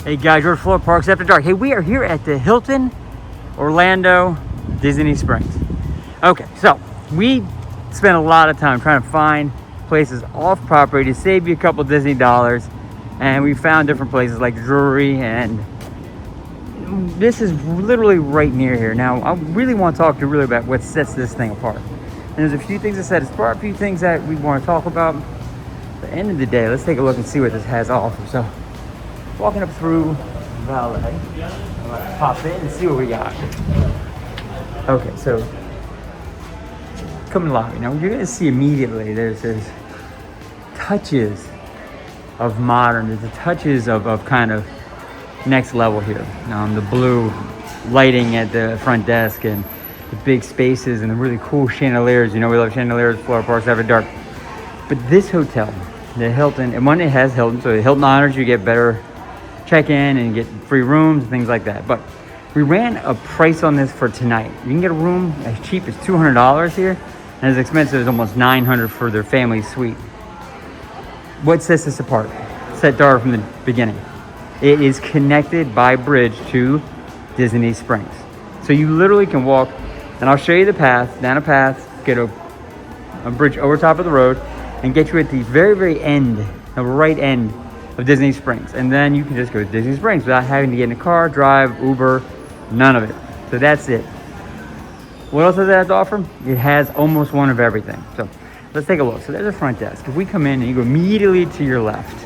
Hey guys, we're at Florida Parks After Dark. Hey, we are here at the Hilton Orlando Disney Springs. Okay, so we spent a lot of time trying to find places off property to save you a couple Disney dollars, and we found different places like Drury, and this is literally right near here. Now, I really want to talk to you really about what sets this thing apart. And there's a few things that set it apart, a few things that we want to talk about. At the end of the day, let's take a look and see what this has to offer. So, walking up through Valet, I'm gonna pop in and see what we got. Okay, so come in the lobby. Now, you're gonna see immediately there's touches of modern, there's the touches of kind of next level here. The blue lighting at the front desk and the big spaces and the really cool chandeliers. You know, we love chandeliers, Florida Parks After Dark. But this hotel, the Hilton, and one, it has Hilton, so the Hilton honors you get better check-in and get free rooms and things like that. But we ran a price on this for tonight. You can get a room as cheap as $200 here, and as expensive as almost $900 for their family suite. What sets this apart? Set Dara from the beginning. It is connected by bridge to Disney Springs. So you literally can walk, and I'll show you the path, down a path, get a bridge over top of the road, and get you at the very, very end, the right end of Disney Springs. And then you can just go to Disney Springs without having to get in a car, drive, Uber, none of it. So that's it. What else does it have to offer? It has almost one of everything. So let's take a look. So there's a front desk. If we come in and you go immediately to your left,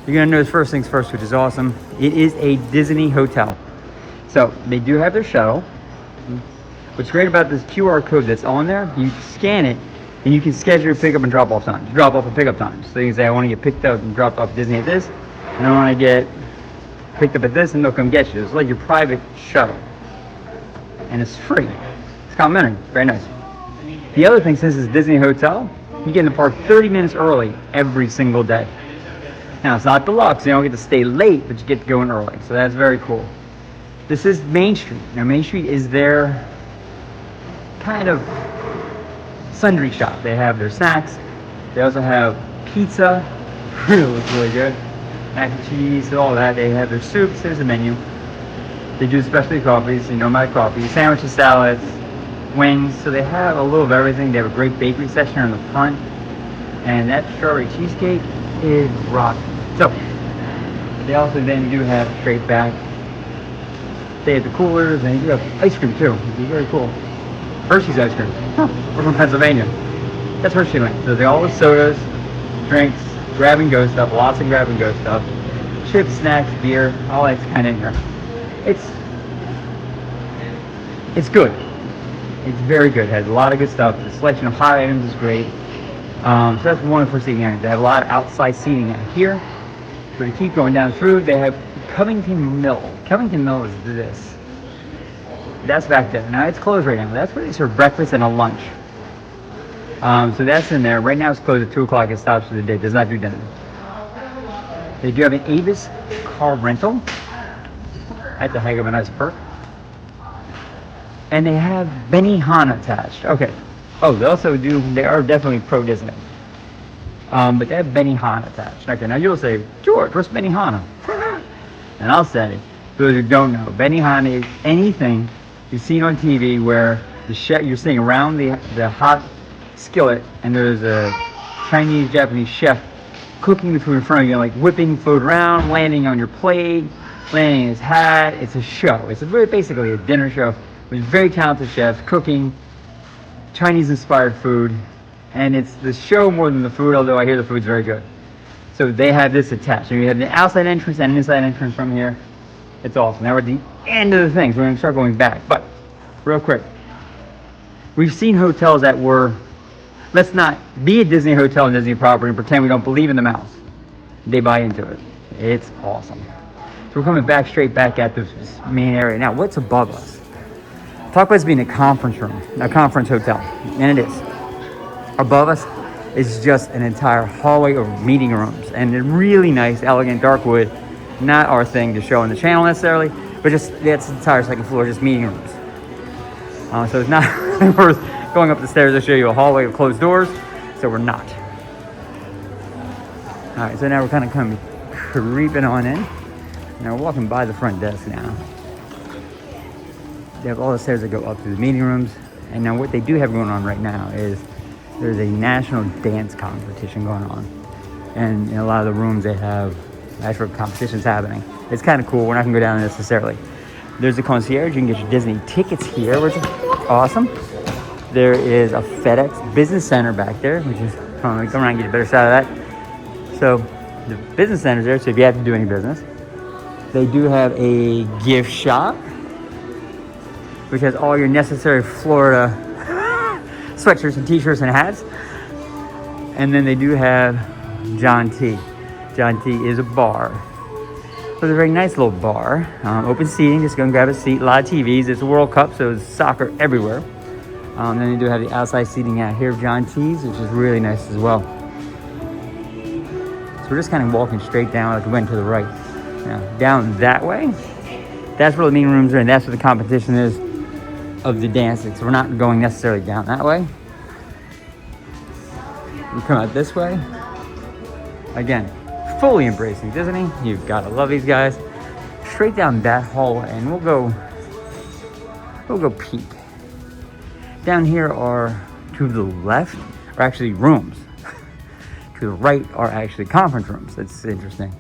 you're gonna notice first things first, which is awesome. It is a Disney hotel. So they do have their shuttle. What's great about this QR code that's on there, you scan it and you can schedule your pickup and drop off times. Drop off and pickup times. So you can say, I want to get picked up and dropped off at Disney at this, and I want to get picked up at this, and they'll come get you. It's like your private shuttle. And it's free. It's complimentary. Very nice. The other thing, since it's a Disney hotel, you get in the park 30 minutes early every single day. Now, it's not deluxe. You don't get to stay late, but you get to go in early. So that's very cool. This is Main Street. Now, Main Street is their kind of sundry shop. They have their snacks. They also have pizza. Really looks really good. Mac and cheese, all that. They have their soups. There's a menu. They do specialty coffees. You know my coffee. Sandwiches, salads, wings. So they have a little of everything. They have a great bakery section in the front. And that strawberry cheesecake is rocking. So they also then do have straight back. They have the coolers, and they do have ice cream too, which is very cool. Hershey's ice cream. Huh. We're from Pennsylvania. That's Hershey Land. So they all have sodas, drinks, grab and go stuff, lots of grab and go stuff. Chips, snacks, beer, all that's kind of in here. It's good. It's very good. It has a lot of good stuff. The selection of hot items is great. So that's wonderful seating area. They have a lot of outside seating out here. So to keep going down through, they have Covington Mill. Covington Mill is this. That's back there. Now it's closed right now. That's where they serve breakfast and a lunch. So that's in there. Right now it's closed at 2 o'clock. It stops for the day. It does not do dinner. They do have an Avis car rental. That's a heck of a nice perk. And they have Benihana attached. Okay. Oh, they are definitely pro Disney. But they have Benihana attached. Okay, now you'll say, George, what's Benihana? And I'll say, for those who don't know, Benihana is anything you've seen on TV where the chef, you're sitting around the hot skillet and there's a Chinese, Japanese chef cooking the food in front of you, like whipping food around, landing on your plate, landing in his hat. It's a show. It's basically a dinner show with very talented chefs cooking Chinese-inspired food. And it's the show more than the food, although I hear the food's very good. So they have this attached. So you have the outside entrance and an inside entrance from here. It's awesome. Now we're at the end of the thing, so we're going to start going back. But, real quick, we've seen hotels that were, let's not be a Disney hotel and Disney property and pretend we don't believe in the mouse. They buy into it. It's awesome. So we're coming back, straight back at this main area. Now, what's above us? Talk about this being a conference room, a conference hotel, and it is. Above us is just an entire hallway of meeting rooms, and a really nice, elegant dark wood. Not our thing to show on the channel necessarily, but just that's the entire second floor, just meeting rooms. So it's not really worth going up the stairs to show you a hallway of closed doors, so we're not. All right, so now we're kind of coming, creeping on in. Now we're walking by the front desk now. They have all the stairs that go up to the meeting rooms. And now what they do have going on right now is there's a national dance competition going on. And in a lot of the rooms they have actual competitions happening. It's kind of cool. We're not gonna go down there necessarily. There's a concierge. You can get your Disney tickets here, which is awesome. There is a FedEx Business Center back there, which is, come around and get a better shot of that. So the business center's there, so if you have to do any business. They do have a gift shop, which has all your necessary Florida sweatshirts and t-shirts and hats. And then they do have John T. John T is a bar. So it's a very nice little bar. Open seating, just go and grab a seat. A lot of TVs. It's a World Cup, so it's soccer everywhere. Then they do have the outside seating out here of John T's, which is really nice as well. So we're just kind of walking straight down like we went to the right. Now, down that way, that's where the meeting rooms are, and that's where the competition is of the dancing. So we're not going necessarily down that way. We come out this way. Again, fully embracing Disney. You've got to love these guys. Straight down that hallway, and we'll go peek. Down here are, to the left, are actually rooms. To the right are actually conference rooms. That's interesting.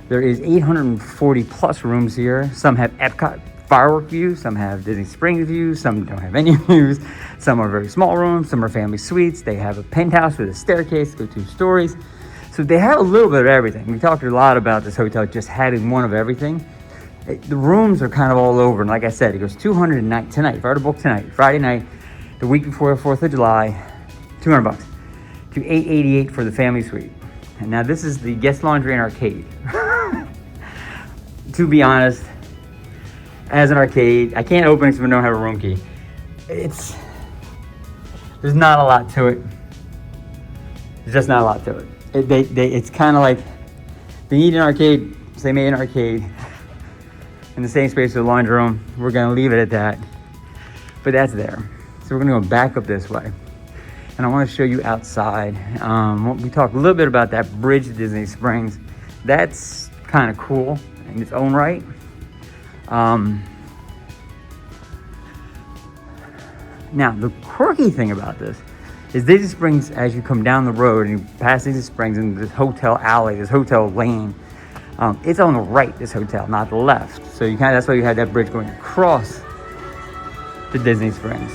There is 840 plus rooms here. Some have Epcot firework views, some have Disney Springs views, some don't have any views. Some are very small rooms, some are family suites. They have a penthouse with a staircase, go 2 stories. So they have a little bit of everything. We talked a lot about this hotel just having one of everything. The rooms are kind of all over, and like I said, it goes $200 a night tonight. If I were to book tonight, Friday night, the week before 4th of July, $200 to $888 for the family suite. And now this is the guest laundry and arcade. To be honest, as an arcade, I can't open it because we don't have a room key. There's not a lot to it. There's just not a lot to it. It's kind of like they need an arcade, so they made an arcade in the same space as the laundry room. We're gonna leave it at that, but that's there. So we're gonna go back up this way, and I want to show you outside. We talked a little bit about that bridge to Disney Springs. That's kind of cool in its own right. Now, the quirky thing about this is Disney Springs, as you come down the road and you pass Disney Springs in this hotel alley, this hotel lane, it's on the right, this hotel, not the left. So that's why you have that bridge going across to Disney Springs.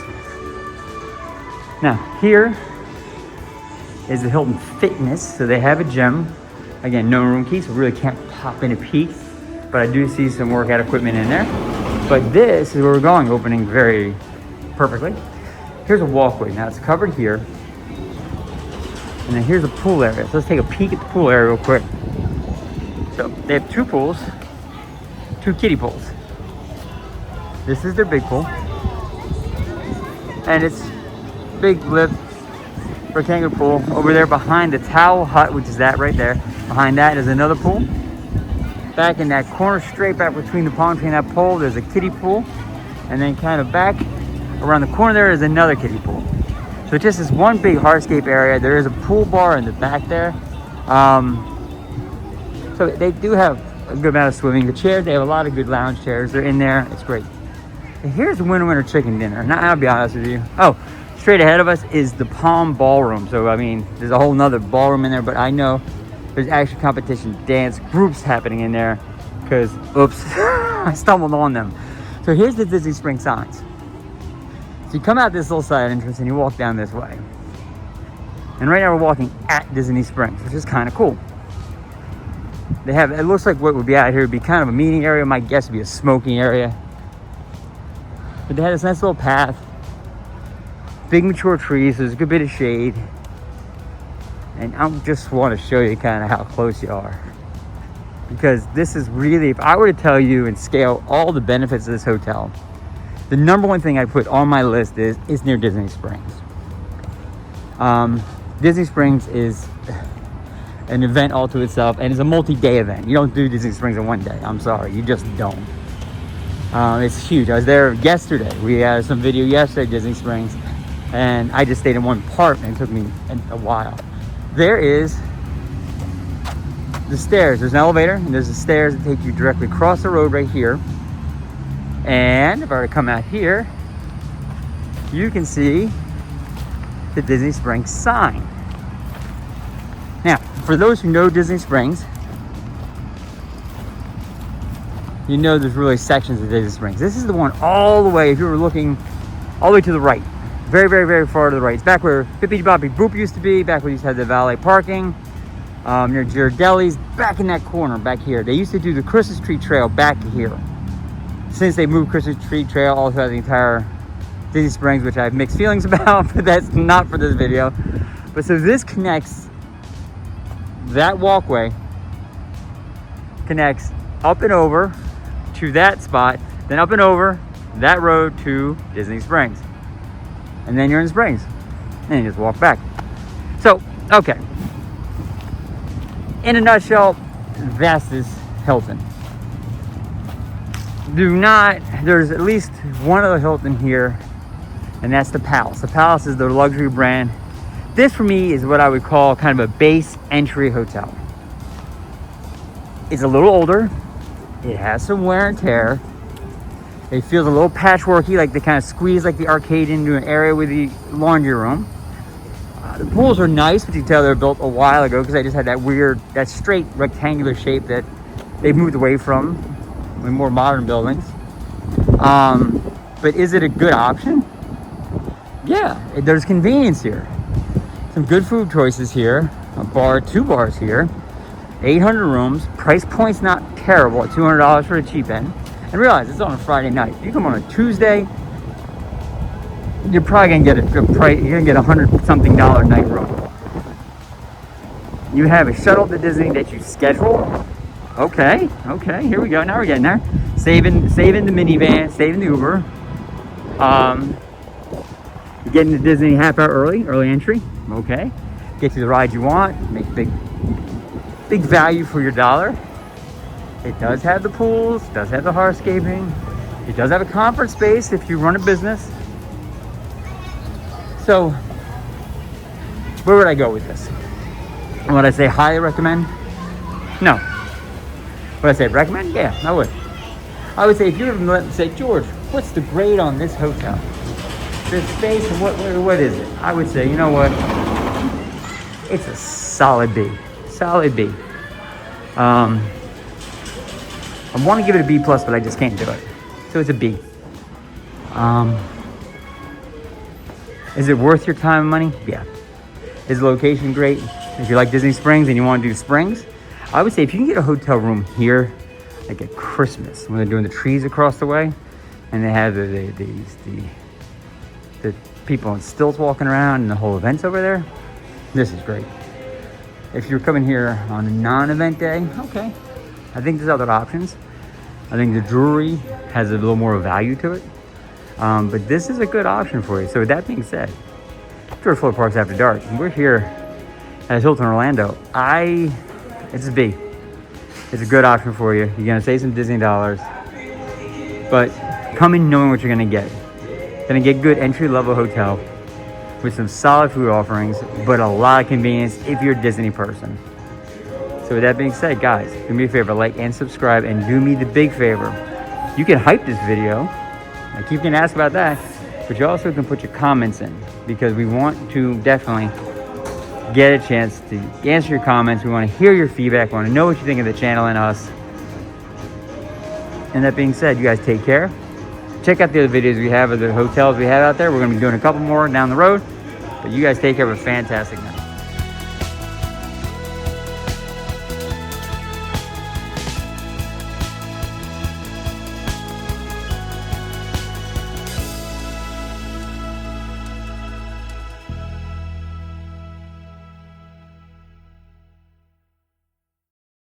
Now, here is the Hilton Fitness. So they have a gym. Again, no room key, so we really can't pop in a peek. But I do see some workout equipment in there. But this is where we're going, opening very perfectly. Here's a walkway. Now it's covered here. And then here's the pool area. So let's take a peek at the pool area real quick. So they have 2 pools, 2 kiddie pools. This is their big pool. And it's big lift rectangular pool. Over there behind the towel hut, which is that right there. Behind that is another pool. Back in that corner, straight back between the palm tree and that pole, there's a kiddie pool. And then kind of back around the corner there is another kiddie pool. So just this one big hardscape area. There is a pool bar in the back there. So they do have a good amount of swimming. The chairs, they have a lot of good lounge chairs. They're in there. It's great. And here's the winter chicken dinner. Now, I'll be honest with you. Oh, straight ahead of us is the Palm Ballroom. So, I mean, there's a whole nother ballroom in there, but I know there's actually competition dance groups happening in there because, oops, I stumbled on them. So here's the Disney Springs signs. So you come out this little side entrance and you walk down this way. And right now we're walking at Disney Springs, which is kind of cool. They have, it looks like what would be out here would be kind of a meeting area. My guess would be a smoking area. But they had this nice little path. Big mature trees, so there's a good bit of shade. And I just want to show you kind of how close you are. Because this is really, if I were to tell you and scale all the benefits of this hotel, the number one thing I put on my list is near Disney Springs. Disney Springs is an event all to itself, and it's a multi-day event. You don't do Disney Springs in one day. I'm sorry, you just don't. It's huge. I was there yesterday. We had some video yesterday at Disney Springs, and I just stayed in one part, and it took me a while. There is the stairs. There's an elevator, and there's the stairs that take you directly across the road right here. And if I were to come out here, you can see the Disney Springs sign. Now, for those who know Disney Springs, you know there's really sections of Disney Springs. This is the one all the way, if you were looking all the way to the right. Very, very, very far to the right. It's back where Bippy Boppy Boop used to be, back where you used to have the valet parking, near Ghirardelli's, back in that corner, back here. They used to do the Christmas tree trail back here. Since they moved Christmas tree trail all throughout the entire Disney Springs, which I have mixed feelings about, but that's not for this video. But so this connects, that walkway connects up and over to that spot, then up and over that road to Disney Springs. And then you're in Springs. And you just walk back. So, okay. In a nutshell, that's this Hilton. There's at least one other Hilton here, and that's the Palace. The Palace is the luxury brand. This for me is what I would call kind of a base entry hotel. It's a little older. It has some wear and tear. It feels a little patchworky, like they kind of squeeze like the arcade into an area with the laundry room. The pools are nice, but you can tell they were built a while ago because they just had that straight rectangular shape that they've moved away from in more modern buildings. But is it a good option? Yeah, there's convenience here. Some good food choices here. A bar, 2 bars here. 800 rooms. Price point's not terrible at $200 for the cheap end. And realize it's on a Friday night. If you come on a Tuesday, you're probably gonna get a good price. You're gonna get $100-something night room. You have a shuttle to Disney that you schedule. Okay, here we go. Now we're getting there. Saving the minivan, saving the Uber. Getting to Disney half hour early entry. Okay, get you the ride you want. Make big value for your dollar. It does have the pools, it does have the hardscaping, it does have a conference space if you run a business. So, where would I go with this? Would I say highly recommend? No. Would I say recommend? Yeah, I would. I would say if you were to say, George, what's the grade on this hotel? This space and what is it? I would say, you know what? It's a solid B. Solid B. I want to give it a B+, but I just can't do it. So it's a B. Is it worth your time and money? Yeah. Is the location great? If you like Disney Springs and you want to do Springs, I would say if you can get a hotel room here, like at Christmas, when they're doing the trees across the way, and they have the people on stilts walking around and the whole event's over there, this is great. If you're coming here on a non-event day, okay. I think there's other options. I think the jewelry has a little more value to it. But this is a good option for you. So with that being said, George Floyd Parks After Dark. We're here at Hilton Orlando. It's a B. It's a good option for you. You're gonna save some Disney dollars, but come in knowing what you're gonna get. Gonna get good entry-level hotel with some solid food offerings, but a lot of convenience if you're a Disney person. So with that being said, guys, do me a favor, like and subscribe, and do me the big favor. You can hype this video. Like, you can ask about that, but you also can put your comments in, because we want to definitely get a chance to answer your comments. We want to hear your feedback. We want to know what you think of the channel and us. And that being said, you guys take care. Check out the other videos we have of the hotels we have out there. We're going to be doing a couple more down the road. But you guys take care. Have a fantastic night.